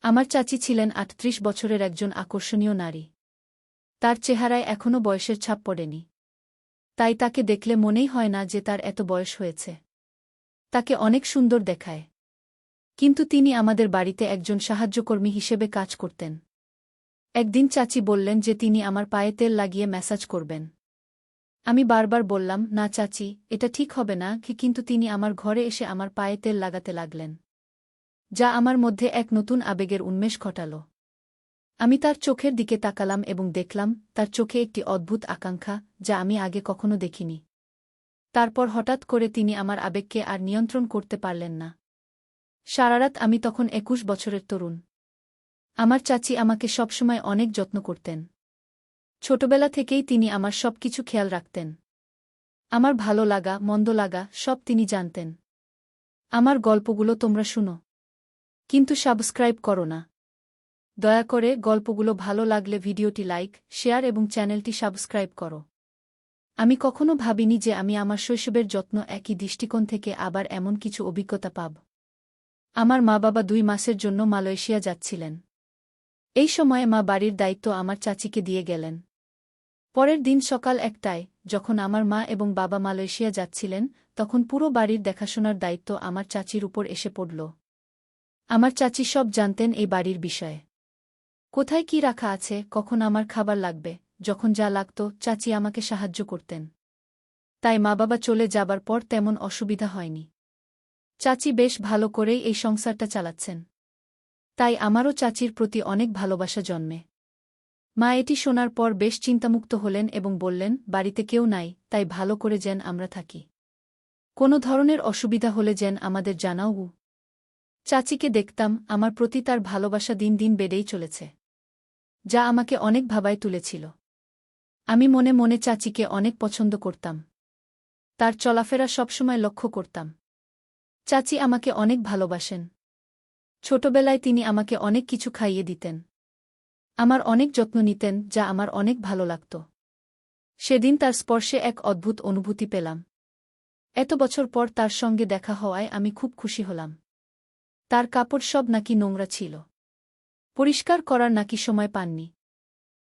আমার চাচি ছিলেন ৩৮ বছরের একজন আকর্ষণীয় নারী। তার চেহারায় এখনও বয়সের ছাপ পড়েনি। তাই তাকে দেখলে মনেই হয় না যে তার এত বয়স হয়েছে। তাকে অনেক সুন্দর দেখায়। কিন্তু তিনি আমাদের বাড়িতে একজন সাহায্যকর্মী হিসেবে কাজ করতেন। একদিন চাচি বললেন যে তিনি আমার পায়ে তেল লাগিয়ে ম্যাসাজ করবেন। আমি বারবার বললাম, না চাচি, এটা ঠিক হবে না, কিন্তু তিনি আমার ঘরে এসে আমার পায়ে তেল লাগাতে লাগলেন, যা আমার মধ্যে এক নতুন আবেগের উন্মেষ ঘটাল। আমি তার চোখের দিকে তাকালাম এবং দেখলাম তার চোখে একটি অদ্ভুত আকাঙ্ক্ষা, যা আমি আগে কখনো দেখিনি। তারপর হঠাৎ করে তিনি আমার আবেগকে আর নিয়ন্ত্রণ করতে পারলেন না। সারারাত আমি তখন ২১ বছরের তরুণ। আমার চাচি আমাকে সবসময় অনেক যত্ন করতেন। ছোটবেলা থেকেই তিনি আমার সবকিছু খেয়াল রাখতেন। আমার ভালো লাগা, মন্দ লাগা সব তিনি জানতেন। আমার গল্পগুলো তোমরা শুনো, কিন্তু সাবস্ক্রাইব করো না। দয়া করে গল্পগুলো ভালো লাগলে ভিডিওটি লাইক, শেয়ার এবং চ্যানেলটি সাবস্ক্রাইব করো। আমি কখনো ভাবিনি যে আমি আমার শৈশবের যত্ন একই দৃষ্টিকোণ থেকে আবার এমন কিছু অভিজ্ঞতা পাব। আমার মা-বাবা ২ মাসের জন্য মালয়েশিয়া যাচ্ছিলেন। এই সময়ে মা বাড়ির দায়িত্ব আমার চাচিকে দিয়ে গেলেন। পরের দিন সকাল ১টায়, যখন আমার মা এবং বাবা মালয়েশিয়া যাচ্ছিলেন, তখন পুরো বাড়ির দেখাশোনার দায়িত্ব আমার চাচির উপর এসে পড়ল। আমার চাচি সব জানতেন এই বাড়ির বিষয়ে। কোথায় কি রাখা আছে, কখন আমার খাবার লাগবে, যখন যা লাগত, চাচি আমাকে সাহায্য করতেন। তাই মা-বাবা চলে যাবার পর তেমন অসুবিধা হয়নি। চাচি বেশ ভালো করেই এই সংসারটা চালাচ্ছেন। তাই আমারও চাচির প্রতি অনেক ভালোবাসা জন্মে। মা এটি শোনার পর বেশ চিন্তামুক্ত হলেন এবং বললেন, বাড়িতে কেউ নাই, তাই ভালো করে যেন আমরা থাকি। কোনো ধরনের অসুবিধা হলে যেন আমাদের জানাও। চাচিকে দেখতাম, আমার প্রতি তার ভালোবাসা দিন দিন বেড়েই চলেছে, যা আমাকে অনেক ভাবায় তুলেছিল। আমি মনে মনে চাচিকে অনেক পছন্দ করতাম। তার চলাফেরা সবসময় লক্ষ্য করতাম। চাচি আমাকে অনেক ভালোবাসেন। ছোটবেলায় তিনি আমাকে অনেক কিছু খাইয়ে দিতেন। আমার অনেক যত্ন নিতেন, যা আমার অনেক ভালো লাগত। সেদিন তার স্পর্শে এক অদ্ভুত অনুভূতি পেলাম। এত বছর পর তার সঙ্গে দেখা হওয়ায় আমি খুব খুশি হলাম। তার কাপড় সব নাকি নোংরা ছিল। পরিষ্কার করার নাকি সময় পাননি।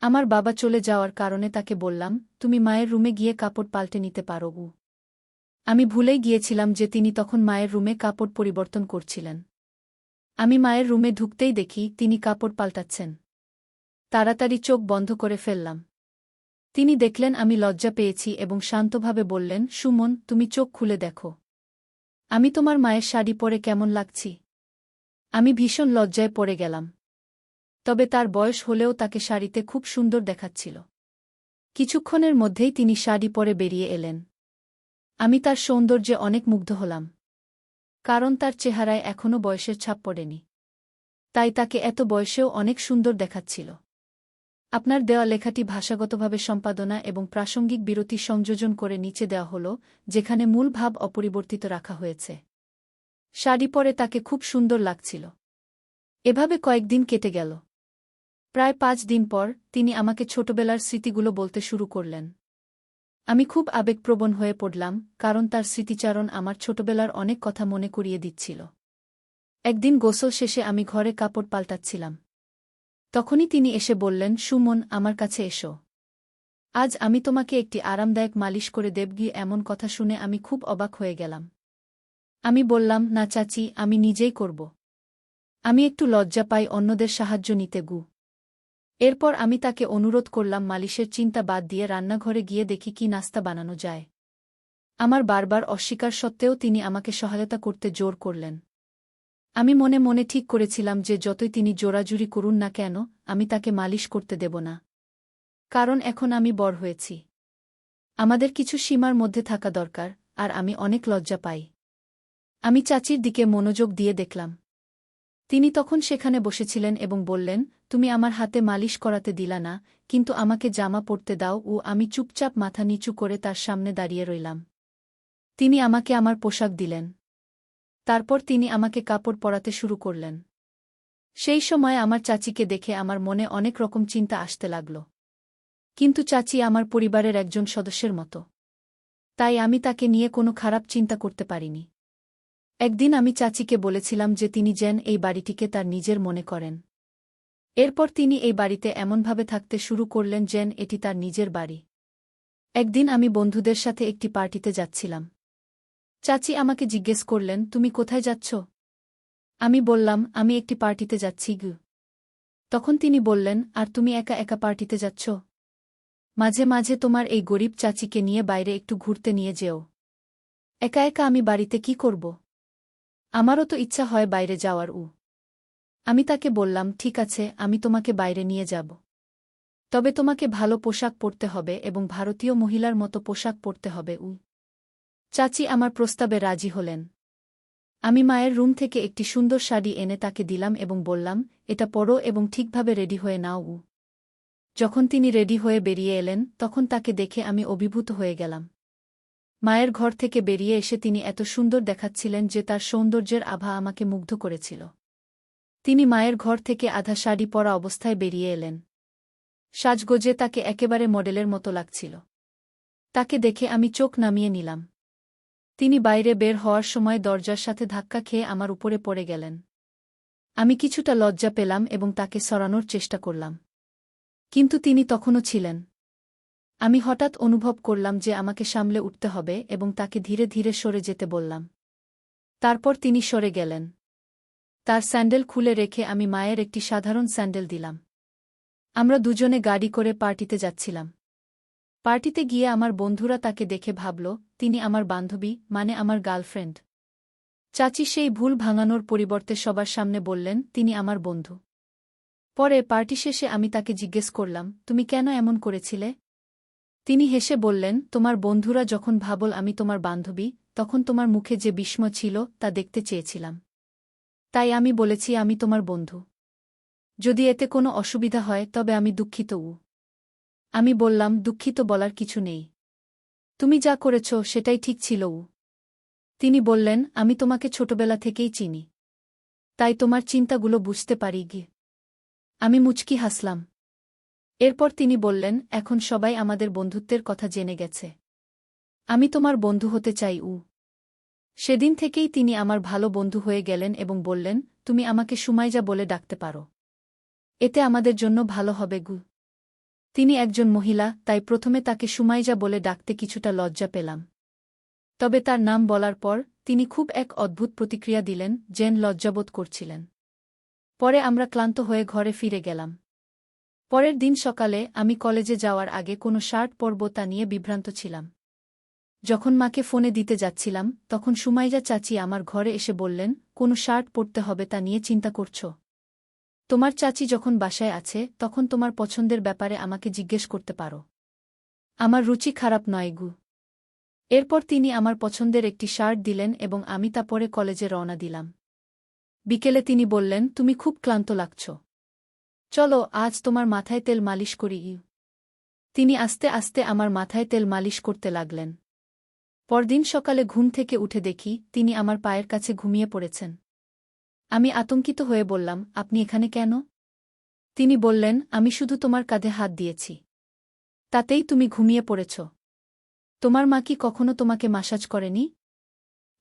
আমার বাবা চলে যাওয়ার কারণে তাকে বললাম, তুমি মায়ের রুমে গিয়ে কাপড় পাল্টে নিতে পারো। আমি ভুলেই গিয়েছিলাম যে তিনি তখন মায়ের রুমে কাপড় পরিবর্তন করছিলেন। আমি মায়ের রুমে ঢুকতেই দেখি তিনি কাপড় পাল্টাচ্ছেন। তাড়াতাড়ি চোখ বন্ধ করে ফেললাম। তিনি দেখলেন আমি লজ্জা পেয়েছি এবং শান্তভাবে বললেন, সুমন, তুমি চোখ খুলে দেখো। আমি তোমার মায়ের শাড়ি পরে কেমন লাগছি? আমি ভীষণ লজ্জায় পড়ে গেলাম। তবে তার বয়স হলেও তাকে শাড়িতে খুব সুন্দর দেখাচ্ছিল। কিছুক্ষণের মধ্যেই তিনি শাড়ি পরে বেরিয়ে এলেন। আমি তার সৌন্দর্যে অনেক মুগ্ধ হলাম। কারণ তার চেহারায় এখনও বয়সের ছাপ পড়েনি। তাই তাকে এত বয়সেও অনেক সুন্দর দেখাচ্ছিল। আপনার দেওয়া লেখাটি ভাষাগতভাবে সম্পাদনা এবং প্রাসঙ্গিক বিরতি সংযোজন করে নিচে দেওয়া হল, যেখানে মূল ভাব অপরিবর্তিত রাখা হয়েছে। শাড়ি পরে তাকে খুব সুন্দর লাগছিল। এভাবে কয়েকদিন কেটে গেল। প্রায় ৫ দিন পর তিনি আমাকে ছোটবেলার স্মৃতিগুলো বলতে শুরু করলেন। আমি খুব আবেগপ্রবণ হয়ে পড়লাম, কারণ তার স্মৃতিচারণ আমার ছোটবেলার অনেক কথা মনে করিয়ে দিচ্ছিল। একদিন গোসল শেষে আমি ঘরে কাপড় পাল্টাচ্ছিলাম। তখনই তিনি এসে বললেন, সুমন, আমার কাছে এসো। আজ আমি তোমাকে একটি আরামদায়ক মালিশ করে দেব। এমন কথা শুনে আমি খুব অবাক হয়ে গেলাম। আমি বললাম, না চাচি, আমি নিজেই করব। আমি একটু লজ্জা পাই অন্যদের সাহায্য নিতে। এরপর আমি তাকে অনুরোধ করলাম মালিশের চিন্তা বাদ দিয়ে রান্নাঘরে গিয়ে দেখি কি নাস্তা বানানো যায়। আমার বারবার অস্বীকার সত্ত্বেও তিনি আমাকে সহায়তা করতে জোর করলেন। আমি মনে মনে ঠিক করেছিলাম যে যতই তিনি জোরাজুরি করুন না কেন, আমি তাকে মালিশ করতে দেব না। কারণ এখন আমি বড় হয়েছি। আমাদের কিছু সীমার মধ্যে থাকা দরকার, আর আমি অনেক লজ্জা পাই। আমি চাচির দিকে মনোযোগ দিয়ে দেখলাম। তিনি তখন সেখানে বসেছিলেন এবং বললেন, তুমি আমার হাতে মালিশ করাতে দিলা না, কিন্তু আমাকে জামা পরতে দাও। আমি চুপচাপ মাথা নিচু করে তার সামনে দাঁড়িয়ে রইলাম। তিনি আমাকে আমার পোশাক দিলেন। তারপর তিনি আমাকে কাপড় পরাতে শুরু করলেন। সেই সময় আমার চাচিকে দেখে আমার মনে অনেক রকম চিন্তা আসতে লাগল। কিন্তু চাচি আমার পরিবারের একজন সদস্যের মতো। তাই আমি তাকে নিয়ে কোনো খারাপ চিন্তা করতে পারিনি। একদিন আমি চাচিকে বলেছিলাম যে তিনি যেন এই বাড়িটিকে তার নিজের মনে করেন। এরপর তিনি এই বাড়িতে এমনভাবে থাকতে শুরু করলেন যেন এটি তার নিজের বাড়ি। একদিন আমি বন্ধুদের সাথে একটি পার্টিতে যাচ্ছিলাম। চাচি আমাকে জিজ্ঞেস করলেন, তুমি কোথায় যাচ্ছ? আমি বললাম, আমি একটি পার্টিতে যাচ্ছি গু। তখন তিনি বললেন, আর তুমি একা একা পার্টিতে যাচ্ছ? মাঝে মাঝে তোমার এই গরিব চাচিকে নিয়ে বাইরে একটু ঘুরতে নিয়ে যেও। একা একা আমি বাড়িতে কি করব? আমারও তো ইচ্ছা হয় বাইরে যাওয়ার। আমি তাকে বললাম, ঠিক আছে, আমি তোমাকে বাইরে নিয়ে যাব। তবে তোমাকে ভালো পোশাক পরতে হবে এবং ভারতীয় মহিলার মতো পোশাক পরতে হবে। চাচি আমার প্রস্তাবে রাজি হলেন। আমি মায়ের রুম থেকে একটি সুন্দর শাড়ি এনে তাকে দিলাম এবং বললাম, এটা পরো এবং ঠিকভাবে রেডি হয়ে নাও। যখন তিনি রেডি হয়ে বেরিয়ে এলেন তখন তাকে দেখে আমি অভিভূত হয়ে গেলাম। মায়ের ঘর থেকে বেরিয়ে এসে তিনি এত সুন্দর দেখাচ্ছিলেন যে তার সৌন্দর্যের আভা আমাকে মুগ্ধ করেছিল। তিনি মায়ের ঘর থেকে আধা শাড়ি পরা অবস্থায় বেরিয়ে এলেন। সাজগোজে তাকে একেবারে মডেলের মতো লাগছিল। তাকে দেখে আমি চোখ নামিয়ে নিলাম। তিনি বাইরে বের হওয়ার সময় দরজার সাথে ধাক্কা খেয়ে আমার উপরে পড়ে গেলেন। আমি কিছুটা লজ্জা পেলাম এবং তাকে সরানোর চেষ্টা করলাম। কিন্তু তিনি তখনও ছিলেন। আমি হঠাৎ অনুভব করলাম যে আমাকে সামলে উঠতে হবে এবং তাকে ধীরে ধীরে সরে যেতে বললাম। তারপর তিনি সরে গেলেন। তার স্যান্ডেল খুলে রেখে আমি মায়ের একটি সাধারণ স্যান্ডেল দিলাম। আমরা দুজনে গাড়ি করে পার্টিতে যাচ্ছিলাম। পার্টিতে গিয়ে আমার বন্ধুরা তাকে দেখে ভাবল, তিনি আমার বান্ধবী, মানে আমার গার্লফ্রেন্ড। চাচি সেই ভুল ভাঙানোর পরিবর্তে সবার সামনে বললেন, তিনি আমার বন্ধু। পরে পার্টি শেষে আমি তাকে জিজ্ঞেস করলাম, তুমি কেন এমন করেছিলে? তিনি হেসে বললেন, তোমার বন্ধুরা যখন ভাবল আমি তোমার বান্ধবী, তখন তোমার মুখে যে বিস্ময় ছিল তা দেখতে চেয়েছিলাম। তাই আমি বলেছি আমি তোমার বন্ধু। যদি এতে কোনো অসুবিধা হয় তবে আমি দুঃখিত। আমি বললাম, দুঃখিত বলার কিছু নেই। তুমি যা করেছ সেটাই ঠিক ছিল। তিনি বললেন, আমি তোমাকে ছোটবেলা থেকেই চিনি। তাই তোমার চিন্তাগুলো বুঝতে পারি গে। আমি মুচকি হাসলাম। এরপর তিনি বললেন, এখন সবাই আমাদের বন্ধুত্বের কথা জেনে গেছে। আমি তোমার বন্ধু হতে চাই। সেদিন থেকেই তিনি আমার ভালো বন্ধু হয়ে গেলেন এবং বললেন, তুমি আমাকে সুমাইজা বলে ডাকতে পারো। এতে আমাদের জন্য ভালো হবে গু। তিনি একজন মহিলা, তাই প্রথমে তাকে সুমাইজা বলে ডাকতে কিছুটা লজ্জা পেলাম। তবে তার নাম বলার পর তিনি খুব এক অদ্ভুত প্রতিক্রিয়া দিলেন, যেন লজ্জাবোধ করছিলেন। পরে আমরা ক্লান্ত হয়ে ঘরে ফিরে গেলাম। পরের দিন সকালে আমি কলেজে যাওয়ার আগে কোনো শার্ট পরব তা নিয়ে বিভ্রান্ত ছিলাম। যখন মাকে ফোনে দিতে যাচ্ছিলাম তখন সুমাইজা চাচি আমার ঘরে এসে বললেন, কোনো শার্ট পরতে হবে তা নিয়ে চিন্তা করছ? তোমার চাচি যখন বাসায় আছে তখন তোমার পছন্দের ব্যাপারে আমাকে জিজ্ঞেস করতে পারো। আমার রুচি খারাপ নয় গু। এরপর তিনি আমার পছন্দের একটি শার্ট দিলেন এবং আমি তা পরে কলেজে রওনা দিলাম। বিকেলে তিনি বললেন, তুমি খুব ক্লান্ত লাগছ। চলো আজ তোমার মাথায় তেল মালিশ করি। তিনি আস্তে আস্তে আমার মাথায় তেল মালিশ করতে লাগলেন। পরদিন সকালে ঘুম থেকে উঠে দেখি তিনি আমার পায়ের কাছে ঘুমিয়ে পড়েছেন। আমি আতঙ্কিত হয়ে বললাম, আপনি এখানে কেন? তিনি বললেন, আমি শুধু তোমার কাঁধে হাত দিয়েছি। তাতেই তুমি ঘুমিয়ে পড়েছ। তোমার মা কি কখনো তোমাকে মাসাজ করেনি?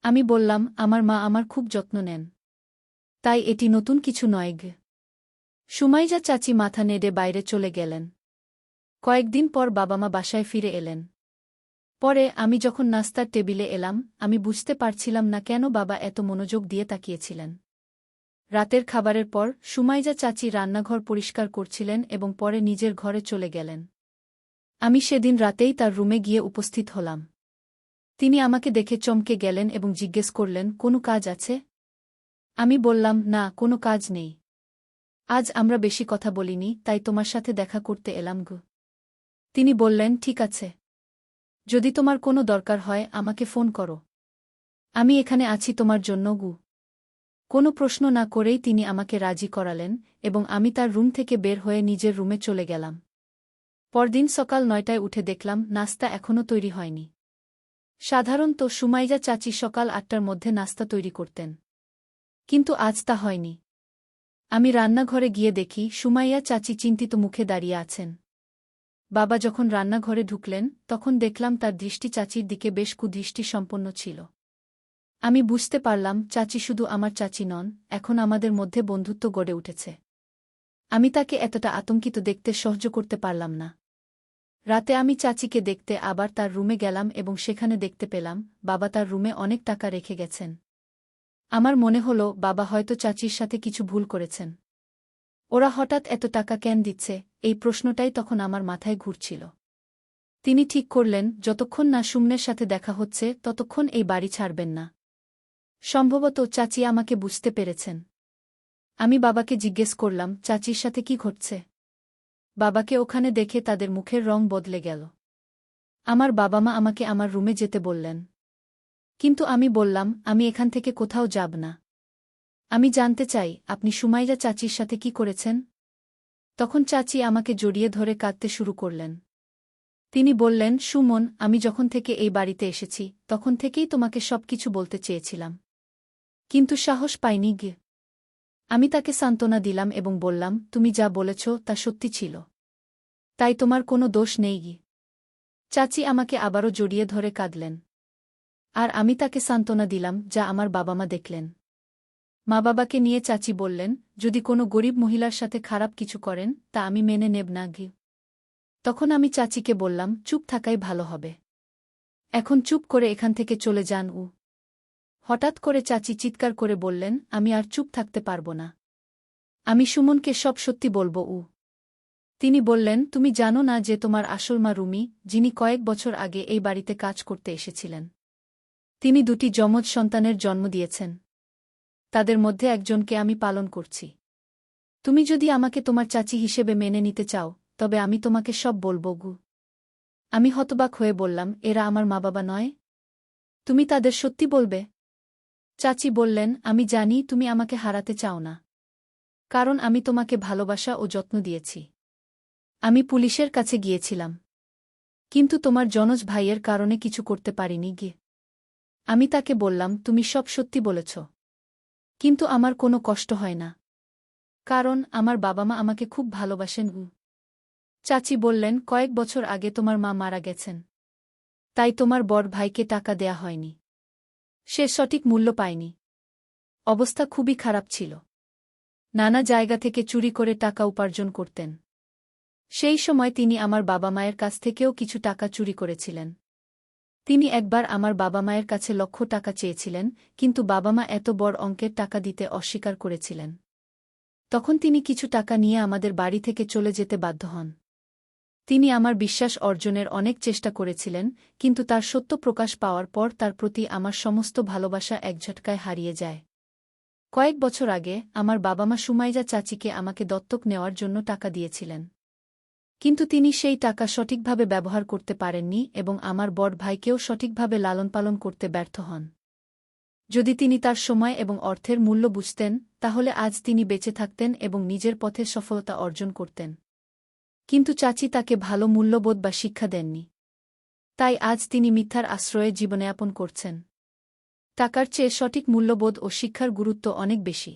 আমি বললাম, আমার মা আমার খুব যত্ন নেন। তাই এটি নতুন কিছু নয় গে। সুমাইজা চাচি মাথা নেড়ে বাইরে চলে গেলেন। কয়েকদিন পর বাবা মা বাসায় ফিরে এলেন। পরে আমি যখন নাস্তার টেবিলে এলাম আমি বুঝতে পারছিলাম না কেন বাবা এত মনোযোগ দিয়ে তাকিয়েছিলেন। রাতের খাবারের পর সুমাইজা চাচি রান্নাঘর পরিষ্কার করছিলেন এবং পরে নিজের ঘরে চলে গেলেন। আমি সেদিন রাতেই তার রুমে গিয়ে উপস্থিত হলাম। তিনি আমাকে দেখে চমকে গেলেন এবং জিজ্ঞেস করলেন, কোনো কাজ আছে? আমি বললাম, না, কোনো কাজ নেই। আজ আমরা বেশি কথা বলিনি, তাই তোমার সাথে দেখা করতে এলাম গো। তিনি বললেন, ঠিক আছে। যদি তোমার কোনো দরকার হয় আমাকে ফোন করো। আমি এখানে আছি তোমার জন্য গু। কোনো প্রশ্ন না করেই তিনি আমাকে রাজি করালেন এবং আমি তার রুম থেকে বের হয়ে নিজের রুমে চলে গেলাম। পরদিন সকাল 9টায় উঠে দেখলাম নাস্তা এখনও তৈরি হয়নি। সাধারণত সুমাইজা চাচি সকাল 8টার মধ্যে নাস্তা তৈরি করতেন। কিন্তু আজ তা হয়নি। আমি রান্নাঘরে গিয়ে দেখি সুমাইয়া চাচি চিন্তিত মুখে দাঁড়িয়ে আছেন। বাবা যখন রান্নাঘরে ঢুকলেন তখন দেখলাম তার দৃষ্টি চাচির দিকে বেশ কুদৃষ্টি সম্পন্ন ছিল। আমি বুঝতে পারলাম চাচি শুধু আমার চাচি নন, এখন আমাদের মধ্যে বন্ধুত্ব গড়ে উঠেছে। আমি তাকে এতটা আতঙ্কিত দেখতে সহ্য করতে পারলাম না। রাতে আমি চাচিকে দেখতে আবার তার রুমে গেলাম এবং সেখানে দেখতে পেলাম বাবা তার রুমে অনেক টাকা রেখে গেছেন। আমার মনে হল বাবা হয়তো চাচির সাথে কিছু ভুল করেছেন। ওরা হঠাৎ এত টাকা কেন দিচ্ছে, এই প্রশ্নটাই তখন আমার মাথায় ঘুরছিল। তিনি ঠিক করলেন যতক্ষণ না সুমনের সাথে দেখা হচ্ছে ততক্ষণ এই বাড়ি ছাড়বেন না। সম্ভবত চাচি আমাকে বুঝতে পেরেছেন। আমি বাবাকে জিজ্ঞেস করলাম, চাচির সাথে কি ঘটছে? বাবাকে ওখানে দেখে তাদের মুখের রং বদলে গেল। আমার বাবা মা আমাকে আমার রুমে যেতে বললেন। কিন্তু আমি বললাম, আমি এখান থেকে কোথাও যাব না। আমি জানতে চাই, আপনি সুমাইরা চাচির সাথে কি করেছেন? তখন চাচি আমাকে জড়িয়ে ধরে কাঁদতে শুরু করলেন। তিনি বললেন, সুমন, আমি যখন থেকে এই বাড়িতে এসেছি তখন থেকেই তোমাকে সবকিছু বলতে চেয়েছিলাম, কিন্তু সাহস পাইনি গে। আমি তাকে সান্ত্বনা দিলাম এবং বললাম, তুমি যা বলেছ তা সত্যি ছিল, তাই তোমার কোনো দোষ নেই গি। চাচি আমাকে আবারও জড়িয়ে ধরে কাঁদলেন। আর আমি তাকে সান্ত্বনা দিলাম যা আমার বাবা মা দেখলেন। মা বাবাকে নিয়ে চাচি বললেন, যদি কোনো গরিব মহিলার সাথে খারাপ কিছু করেন তা আমি মেনে নেব না গি। তখন আমি চাচিকে বললাম, চুপ থাকাই ভালো হবে। এখন চুপ করে এখান থেকে চলে যান। হঠাৎ করে চাচি চিৎকার করে বললেন, আমি আর চুপ থাকতে পারব না। আমি সুমনকে সব সত্যি বলব। তিনি বললেন, তুমি জানো না যে তোমার আসল মা রুমি, যিনি কয়েক বছর আগে এই বাড়িতে কাজ করতে এসেছিলেন, তিনি দুটি যমজ সন্তানের জন্ম দিয়েছেন। তাদের মধ্যে একজনকে আমি পালন করছি। তুমি যদি আমাকে তোমার চাচি হিসেবে মেনে নিতে চাও তবে আমি তোমাকে সব বলব গু। আমি হতবাক হয়ে বললাম, এরা আমার মা বাবা নয়? তুমি তাদের সত্যি বলবে? চাচি বললেন, আমি জানি তুমি আমাকে হারাতে চাও না, কারণ আমি তোমাকে ভালোবাসা ও যত্ন দিয়েছি। আমি পুলিশের কাছে গিয়েছিলাম, কিন্তু তোমার জনজ ভাইয়ের কারণে কিছু করতে পারিনি গিয়ে। আমি তাকে বললাম, তুমি সব সত্যি বলেছ, কিন্তু আমার কোনো কষ্ট হয় না, কারণ আমার বাবা মা আমাকে খুব ভালোবাসেন। চাচি বললেন, কয়েক বছর আগে তোমার মা মারা গেছেন, তাই তোমার বড় ভাইকে টাকা দেয়া হয়নি। সে সঠিক মূল্য পায়নি। অবস্থা খুবই খারাপ ছিল। নানা জায়গা থেকে চুরি করে টাকা উপার্জন করতেন। সেই সময় তিনি আমার বাবা মায়ের কাছ থেকেও কিছু টাকা চুরি করেছিলেন। তিনি একবার আমার বাবা মায়ের কাছে লক্ষ টাকা চেয়েছিলেন, কিন্তু বাবা মা এত বড় অঙ্কের টাকা দিতে অস্বীকার করেছিলেন। তখন তিনি কিছু টাকা নিয়ে আমাদের বাড়ি থেকে চলে যেতে বাধ্য হন। তিনি আমার বিশ্বাস অর্জনের অনেক চেষ্টা করেছিলেন, কিন্তু তার সত্য প্রকাশ পাওয়ার পর তার প্রতি আমার সমস্ত ভালোবাসা এক ঝটকায় হারিয়ে যায়। কয়েক বছর আগে আমার বাবা মা সুমাইজা চাচিকে আমাকে দত্তক নেওয়ার জন্য টাকা দিয়েছিলেন, কিন্তু তিনি সেই টাকা সঠিকভাবে ব্যবহার করতে পারেননি এবং আমার বড় ভাইকেও সঠিকভাবে লালনপালন করতে ব্যর্থ হন। যদি তিনি তার সময় এবং অর্থের মূল্য বুঝতেন তাহলে আজ তিনি বেঁচে থাকতেন এবং নিজের পথে সফলতা অর্জন করতেন। কিন্তু চাচি তাকে ভালো মূল্যবোধ বা শিক্ষা দেননি। তাই আজ তিনি মিথ্যার আশ্রয়ে জীবনযাপন করছেন। টাকার চেয়ে সঠিক মূল্যবোধ ও শিক্ষার গুরুত্ব অনেক বেশি।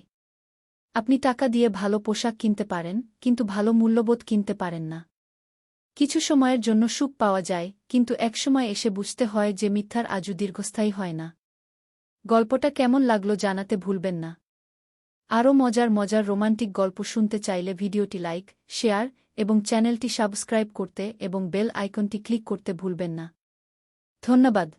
আপনি টাকা দিয়ে ভালো পোশাক কিনতে পারেন, কিন্তু ভালো মূল্যবোধ কিনতে পারেন না। কিছু সময়ের জন্য সুখ পাওয়া যায়, কিন্তু একসময় এসে বুঝতে হয় যে মিথ্যার আজও দীর্ঘস্থায়ী হয় না। গল্পটা কেমন লাগলো জানাতে ভুলবেন না। আরও মজার মজার রোমান্টিক গল্প শুনতে চাইলে ভিডিওটি লাইক, শেয়ার এবং চ্যানেলটি সাবস্ক্রাইব করতে এবং বেল আইকনটি ক্লিক করতে ভুলবেন না। ধন্যবাদ।